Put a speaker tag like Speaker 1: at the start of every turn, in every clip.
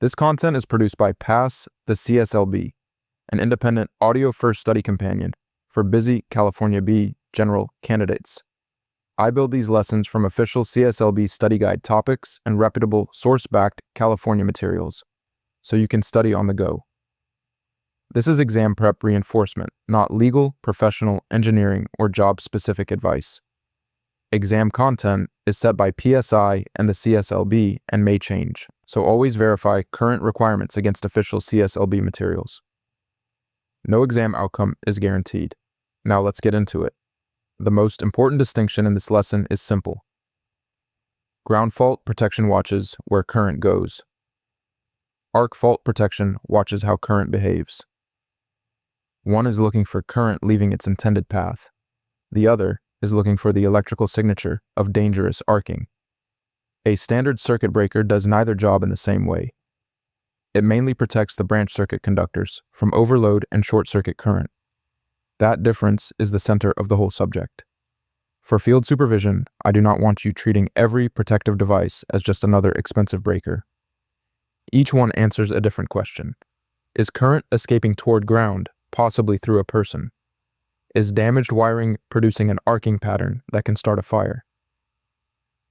Speaker 1: This content is produced by Pass the CSLB, an independent audio-first study companion for busy California B general candidates. I build these lessons from official CSLB study guide topics and reputable source-backed California materials, so you can study on the go. This is exam prep reinforcement, not legal, professional, engineering, or job-specific advice. Exam content is set by PSI and the CSLB and may change, so always verify current requirements against official CSLB materials. No exam outcome is guaranteed. Now let's get into it. The most important distinction in this lesson is simple. Ground fault protection watches where current goes. Arc fault protection watches how current behaves. One is looking for current leaving its intended path. The other is looking for the electrical signature of dangerous arcing. A standard circuit breaker does neither job in the same way. It mainly protects the branch circuit conductors from overload and short circuit current. That difference is the center of the whole subject. For field supervision, I do not want you treating every protective device as just another expensive breaker. Each one answers a different question. Is current escaping toward ground, possibly through a person? Is damaged wiring producing an arcing pattern that can start a fire?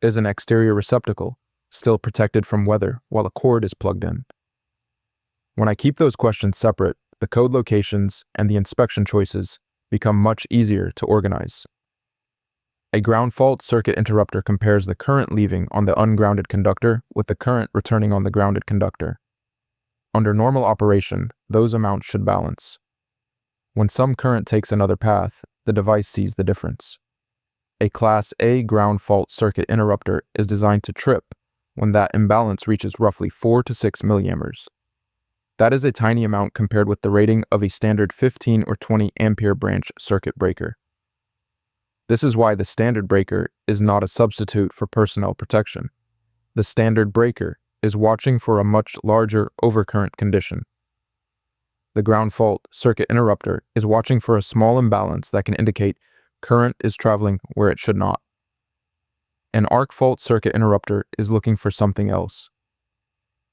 Speaker 1: Is an exterior receptacle still protected from weather while a cord is plugged in? When I keep those questions separate, the code locations and the inspection choices become much easier to organize. A ground fault circuit interrupter compares the current leaving on the ungrounded conductor with the current returning on the grounded conductor. Under normal operation, those amounts should balance. When some current takes another path, the device sees the difference. A Class A ground fault circuit interrupter is designed to trip when that imbalance reaches roughly 4 to 6 milliamperes. That is a tiny amount compared with the rating of a standard 15 or 20 ampere branch circuit breaker. This is why the standard breaker is not a substitute for personnel protection. The standard breaker is watching for a much larger overcurrent condition. The ground fault circuit interrupter is watching for a small imbalance that can indicate current is traveling where it should not. An arc fault circuit interrupter is looking for something else.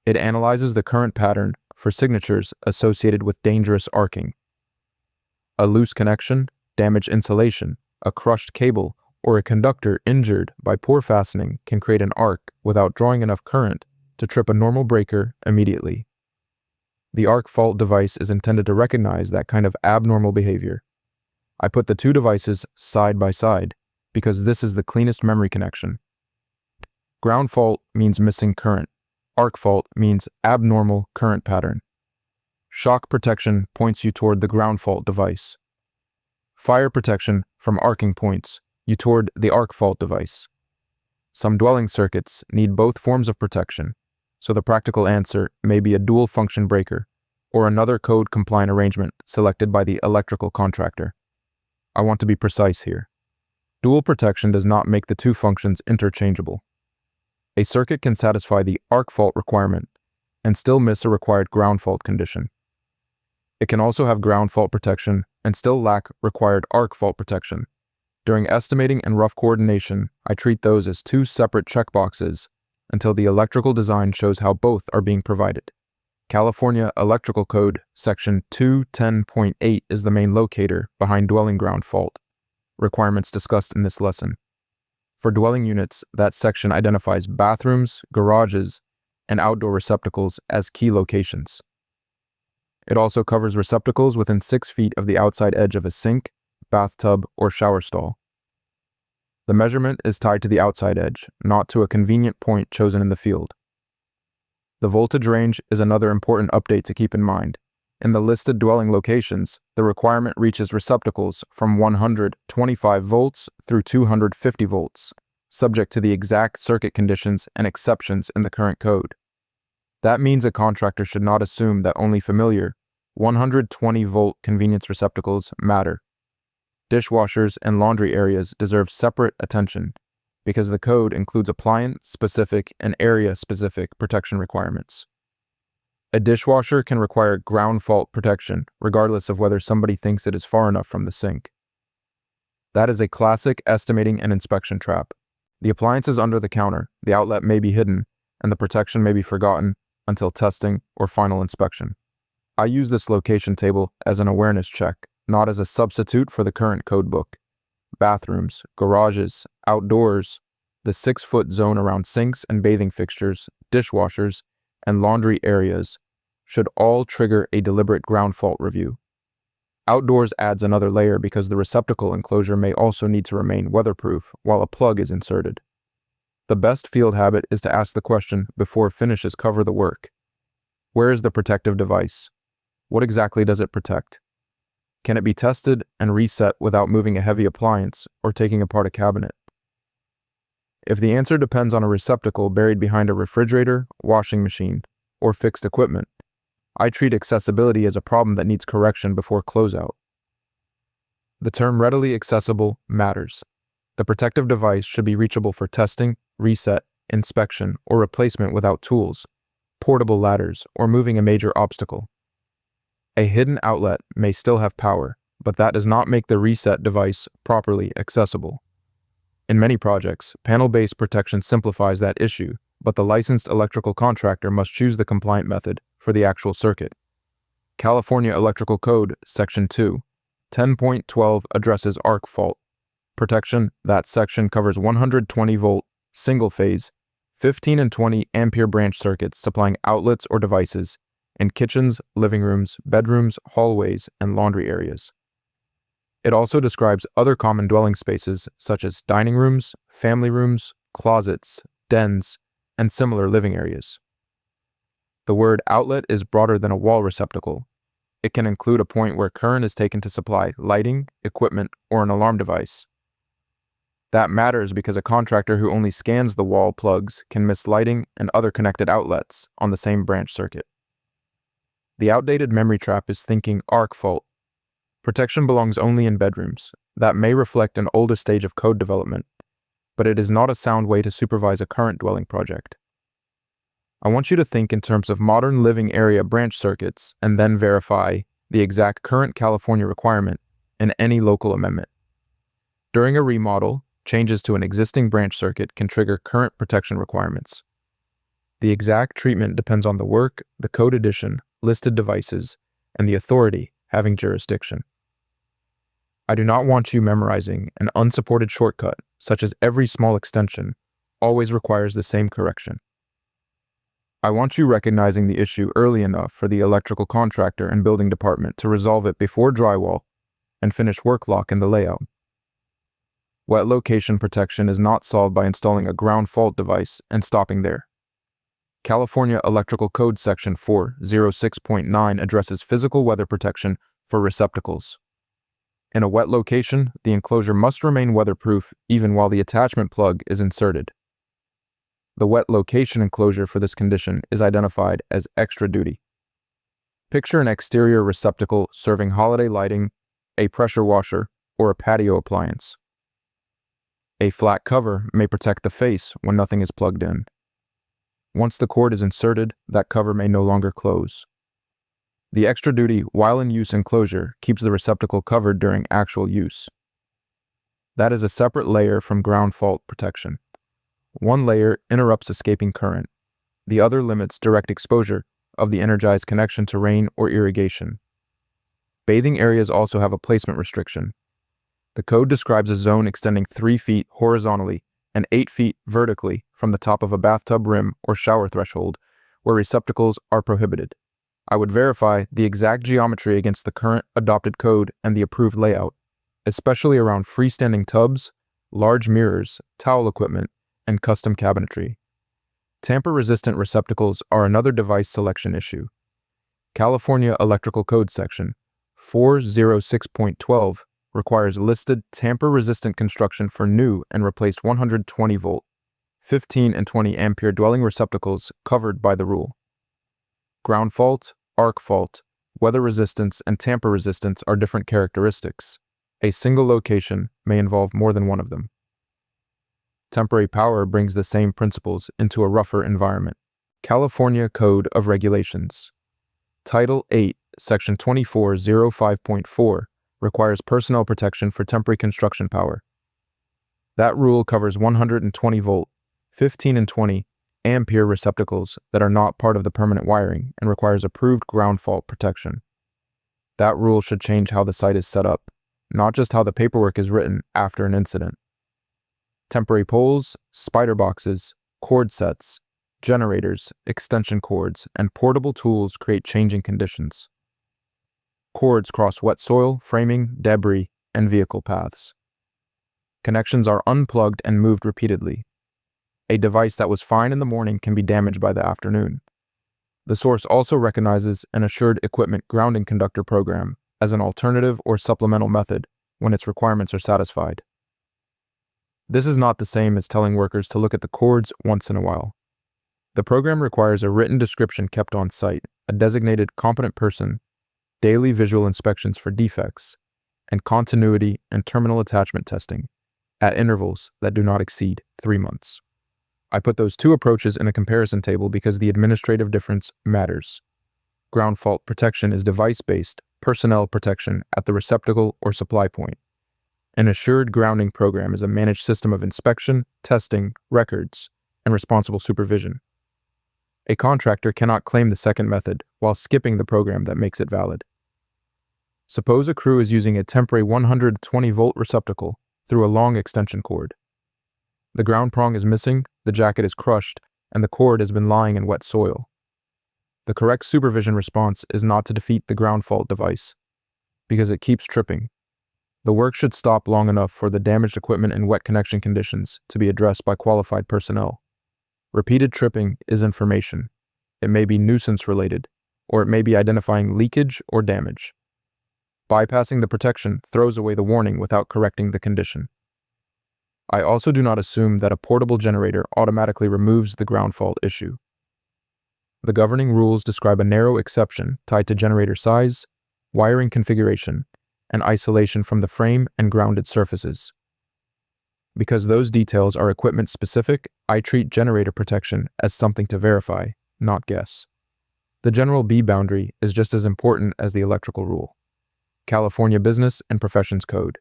Speaker 1: It analyzes the current pattern for signatures associated with dangerous arcing. A loose connection, damaged insulation, a crushed cable, or a conductor injured by poor fastening can create an arc without drawing enough current to trip a normal breaker immediately. The arc fault device is intended to recognize that kind of abnormal behavior. I put the two devices side by side because this is the cleanest memory connection. Ground fault means missing current. Arc fault means abnormal current pattern. Shock protection points you toward the ground fault device. Fire protection from arcing points you toward the arc fault device. Some dwelling circuits need both forms of protection, so the practical answer may be a dual function breaker or another code compliant arrangement selected by the electrical contractor. I want to be precise here. Dual protection does not make the two functions interchangeable. A circuit can satisfy the arc fault requirement and still miss a required ground fault condition. It can also have ground fault protection and still lack required arc fault protection. During estimating and rough coordination, I treat those as two separate checkboxes until the electrical design shows how both are being provided. California Electrical Code Section 210.8 is the main locator behind dwelling ground fault requirements discussed in this lesson. For dwelling units, that section identifies bathrooms, garages, and outdoor receptacles as key locations. It also covers receptacles within 6 feet of the outside edge of a sink, bathtub, or shower stall. The measurement is tied to the outside edge, not to a convenient point chosen in the field. The voltage range is another important update to keep in mind. In the listed dwelling locations, the requirement reaches receptacles from 125 volts through 250 volts, subject to the exact circuit conditions and exceptions in the current code. That means a contractor should not assume that only familiar 120-volt convenience receptacles matter. Dishwashers and laundry areas deserve separate attention because the code includes appliance-specific and area-specific protection requirements. A dishwasher can require ground fault protection regardless of whether somebody thinks it is far enough from the sink. That is a classic estimating and inspection trap. The appliance is under the counter, the outlet may be hidden, and the protection may be forgotten until testing or final inspection. I use this location table as an awareness check, not as a substitute for the current code book. Bathrooms, garages, outdoors, the 6-foot zone around sinks and bathing fixtures, dishwashers, and laundry areas should all trigger a deliberate ground fault review. Outdoors adds another layer because the receptacle enclosure may also need to remain weatherproof while a plug is inserted. The best field habit is to ask the question before finishes cover the work. Where is the protective device? What exactly does it protect? Can it be tested and reset without moving a heavy appliance or taking apart a cabinet? If the answer depends on a receptacle buried behind a refrigerator, washing machine, or fixed equipment, I treat accessibility as a problem that needs correction before closeout. The term readily accessible matters. The protective device should be reachable for testing, reset, inspection, or replacement without tools, portable ladders, or moving a major obstacle. A hidden outlet may still have power, but that does not make the reset device properly accessible. In many projects, panel-based protection simplifies that issue, but the licensed electrical contractor must choose the compliant method for the actual circuit. California Electrical Code, Section 2, 10.12 addresses arc fault protection. That section covers 120-volt, single-phase, 15 and 20 ampere branch circuits supplying outlets or devices in kitchens, living rooms, bedrooms, hallways, and laundry areas. It also describes other common dwelling spaces such as dining rooms, family rooms, closets, dens, and similar living areas. The word outlet is broader than a wall receptacle. It can include a point where current is taken to supply lighting, equipment, or an alarm device. That matters because a contractor who only scans the wall plugs can miss lighting and other connected outlets on the same branch circuit. The outdated memory trap is thinking arc fault. Protection belongs only in bedrooms. That may reflect an older stage of code development, but it is not a sound way to supervise a current dwelling project. I want you to think in terms of modern living area branch circuits and then verify the exact current California requirement in any local amendment. During a remodel, changes to an existing branch circuit can trigger current protection requirements. The exact treatment depends on the work, the code edition, listed devices, and the authority having jurisdiction. I do not want you memorizing an unsupported shortcut, such as every small extension always requires the same correction. I want you recognizing the issue early enough for the electrical contractor and building department to resolve it before drywall and finish work lock in the layout. Wet location protection is not solved by installing a ground fault device and stopping there. California Electrical Code Section 406.9 addresses physical weather protection for receptacles. In a wet location, the enclosure must remain weatherproof even while the attachment plug is inserted. The wet location enclosure for this condition is identified as extra duty. Picture an exterior receptacle serving holiday lighting, a pressure washer, or a patio appliance. A flat cover may protect the face when nothing is plugged in. Once the cord is inserted, that cover may no longer close. The extra duty while in use enclosure keeps the receptacle covered during actual use. That is a separate layer from ground fault protection. One layer interrupts escaping current. The other limits direct exposure of the energized connection to rain or irrigation. Bathing areas also have a placement restriction. The code describes a zone extending 3 feet horizontally and 8 feet vertically from the top of a bathtub rim or shower threshold where receptacles are prohibited. I would verify the exact geometry against the current adopted code and the approved layout, especially around freestanding tubs, large mirrors, towel equipment, and custom cabinetry. Tamper-resistant receptacles are another device selection issue. California Electrical Code Section 406.12 requires listed tamper-resistant construction for new and replaced 120-volt, 15 and 20 ampere dwelling receptacles covered by the rule. Ground fault, arc fault, weather resistance, and tamper resistance are different characteristics. A single location may involve more than one of them. Temporary power brings the same principles into a rougher environment. California Code of Regulations. Title 8, Section 2405.4 requires personnel protection for temporary construction power. That rule covers 120-volt, 15 and 20 ampere receptacles that are not part of the permanent wiring and requires approved ground fault protection. That rule should change how the site is set up, not just how the paperwork is written after an incident. Temporary poles, spider boxes, cord sets, generators, extension cords, and portable tools create changing conditions. Cords cross wet soil, framing, debris, and vehicle paths. Connections are unplugged and moved repeatedly. A device that was fine in the morning can be damaged by the afternoon. The source also recognizes an assured equipment grounding conductor program as an alternative or supplemental method when its requirements are satisfied. This is not the same as telling workers to look at the cords once in a while. The program requires a written description kept on site, a designated competent person, daily visual inspections for defects, and continuity and terminal attachment testing at intervals that do not exceed 3 months. I put those two approaches in a comparison table because the administrative difference matters. Ground fault protection is device-based personnel protection at the receptacle or supply point. An assured grounding program is a managed system of inspection, testing, records, and responsible supervision. A contractor cannot claim the second method while skipping the program that makes it valid. Suppose a crew is using a temporary 120-volt receptacle through a long extension cord. The ground prong is missing, the jacket is crushed, and the cord has been lying in wet soil. The correct supervision response is not to defeat the ground fault device, because it keeps tripping. The work should stop long enough for the damaged equipment and wet connection conditions to be addressed by qualified personnel. Repeated tripping is information. It may be nuisance related, or it may be identifying leakage or damage. Bypassing the protection throws away the warning without correcting the condition. I also do not assume that a portable generator automatically removes the ground fault issue. The governing rules describe a narrow exception tied to generator size, wiring configuration, and isolation from the frame and grounded surfaces. Because those details are equipment specific, I treat generator protection as something to verify, not guess. The general B boundary is just as important as the electrical rule. California Business and Professions Code,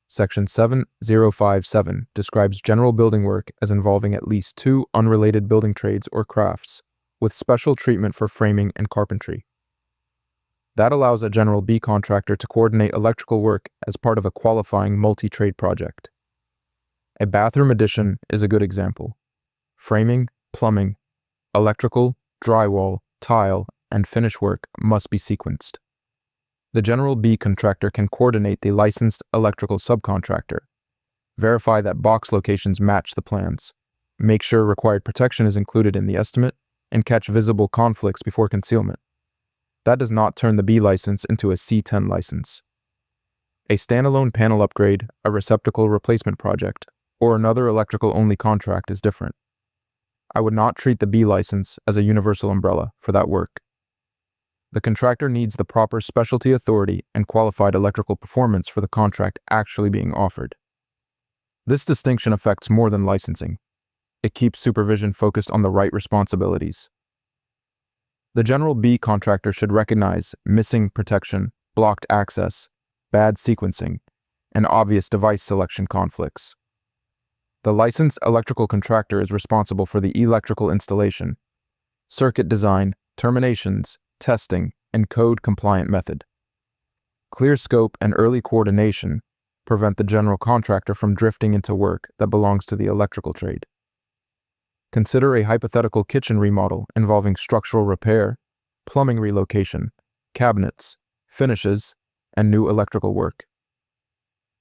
Speaker 1: Section 7057 describes general building work as involving at least 2 unrelated building trades or crafts, with special treatment for framing and carpentry. That allows a general B contractor to coordinate electrical work as part of a qualifying multi-trade project. A bathroom addition is a good example. Framing, plumbing, electrical, drywall, tile, and finish work must be sequenced. The general B contractor can coordinate the licensed electrical subcontractor, verify that box locations match the plans, make sure required protection is included in the estimate, and catch visible conflicts before concealment. That does not turn the B license into a C10 license. A standalone panel upgrade, a receptacle replacement project, or another electrical-only contract is different. I would not treat the B license as a universal umbrella for that work. The contractor needs the proper specialty authority and qualified electrical performance for the contract actually being offered. This distinction affects more than licensing. It keeps supervision focused on the right responsibilities. The general B contractor should recognize missing protection, blocked access, bad sequencing, and obvious device selection conflicts. The licensed electrical contractor is responsible for the electrical installation, circuit design, terminations, testing, and code-compliant method. Clear scope and early coordination prevent the general contractor from drifting into work that belongs to the electrical trade. Consider a hypothetical kitchen remodel involving structural repair, plumbing relocation, cabinets, finishes, and new electrical work.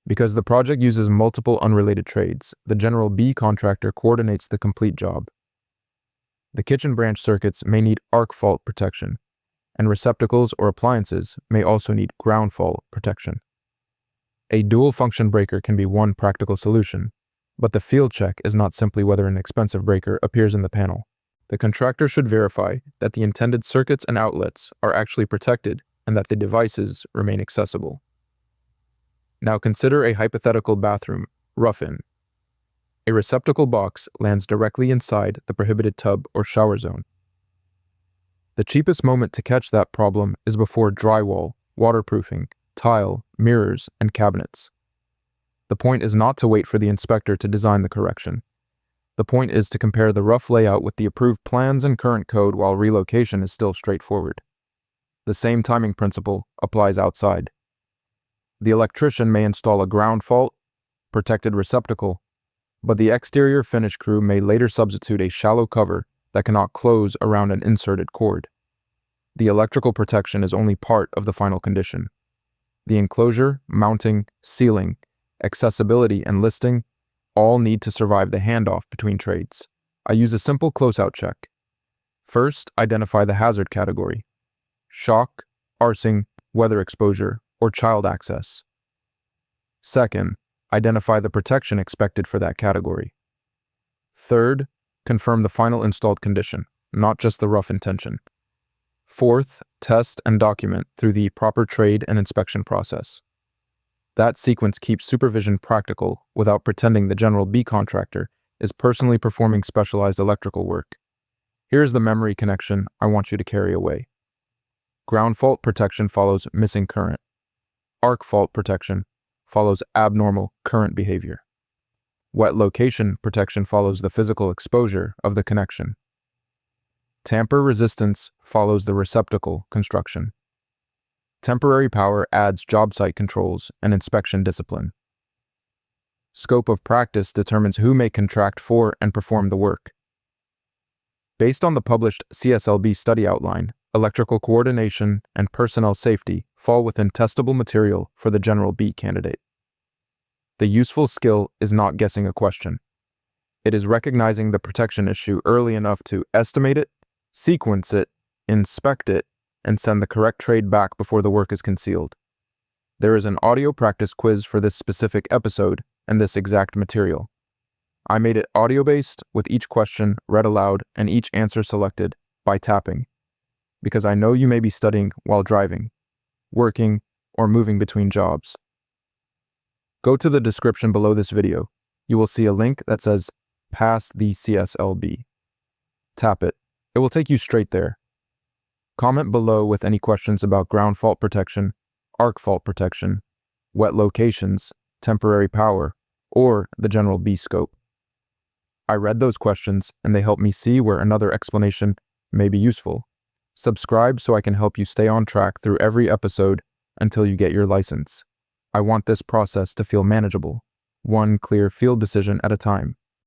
Speaker 1: Because the project uses multiple unrelated trades, the general B contractor coordinates the complete job. The kitchen branch circuits may need arc fault protection, and receptacles or appliances may also need ground fault protection. A dual-function breaker can be one practical solution, but the field check is not simply whether an expensive breaker appears in the panel. The contractor should verify that the intended circuits and outlets are actually protected and that the devices remain accessible. Now consider a hypothetical bathroom rough-in. A receptacle box lands directly inside the prohibited tub or shower zone. The cheapest moment to catch that problem is before drywall, waterproofing, tile, mirrors, and cabinets. The point is not to wait for the inspector to design the correction. The point is to compare the rough layout with the approved plans and current code while relocation is still straightforward. The same timing principle applies outside. The electrician may install a ground fault, protected receptacle, but the exterior finish crew may later substitute a shallow cover that cannot close around an inserted cord. The electrical protection is only part of the final condition. The enclosure, mounting, sealing, accessibility, and listing all need to survive the handoff between trades. I use a simple closeout check. First, identify the hazard category: shock, arcing, weather exposure, or child access. Second, identify the protection expected for that category. Third, confirm the final installed condition, not just the rough intention. Fourth, test and document through the proper trade and inspection process. That sequence keeps supervision practical without pretending the general B contractor is personally performing specialized electrical work. Here's the memory connection I want you to carry away. Ground fault protection follows missing current. Arc fault protection follows abnormal current behavior. Wet location protection follows the physical exposure of the connection. Tamper resistance follows the receptacle construction. Temporary power adds job site controls and inspection discipline. Scope of practice determines who may contract for and perform the work. Based on the published CSLB study outline, electrical coordination and personnel safety fall within testable material for the general B candidate. The useful skill is not guessing a question. It is recognizing the protection issue early enough to estimate it, sequence it, inspect it, and send the correct trade back before the work is concealed. There is an audio practice quiz for this specific episode and this exact material. I made it audio-based with each question read aloud and each answer selected by tapping, because I know you may be studying while driving, working, or moving between jobs. Go to the description below this video. You will see a link that says Pass the CSLB. Tap it. It will take you straight there. Comment below with any questions about ground fault protection, arc fault protection, wet locations, temporary power, or the general B scope. I read those questions and they help me see where another explanation may be useful. Subscribe so I can help you stay on track through every episode until you get your license. I want this process to feel manageable, one clear field decision at a time.